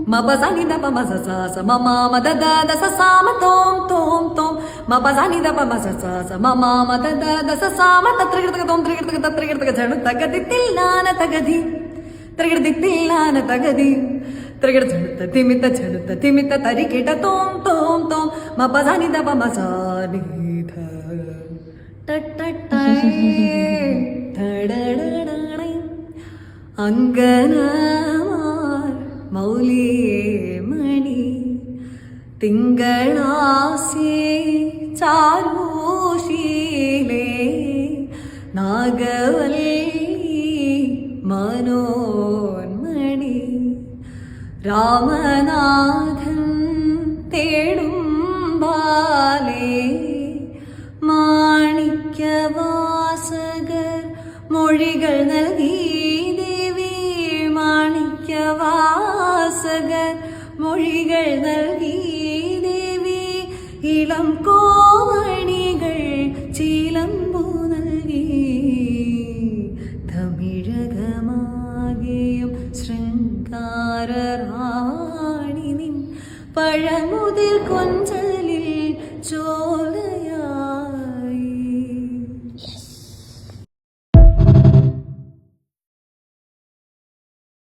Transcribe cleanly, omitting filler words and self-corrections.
മപസനി ദപ മസ സ സ മമ മദ ദ ദ സ സ മ തോം തോം തോം മപസനി ദപ മസ സ സ മമ മദ ദ ദ സ സ മ തത്രികൃതക തോം ത്രികൃതക തത്രികൃതക ജണ തഗതി തില്ലാന തഗതി ത്രികൃതി തില്ലാന തഗതി ത്രികൃത ജണ തിമിത ജണ തിമിത തരികിട തോം തോം തോം മപസനി ദപ മസ നി ധ അങ്കനമാർ മൗലിയേ മണി തിങ്കളാസേ ചാരുശീലേ നാഗവല്ലി മനോന്മണി രാമനാഥൻ തേടും ബാലേ മാണിക്യവാസകർ മൊഴികൾ നൽകി ദേവി മാണിക്യവാസകർ മൊഴികൾ നൽകി ദേവി ഇളം കോവണികൾ ചിലമ്പു നൽകി തമിഴകമാകെയും ശൃംഗാരറാണി നിൻ പഴമുതിർ കൊഞ്ചലിൽ ചോല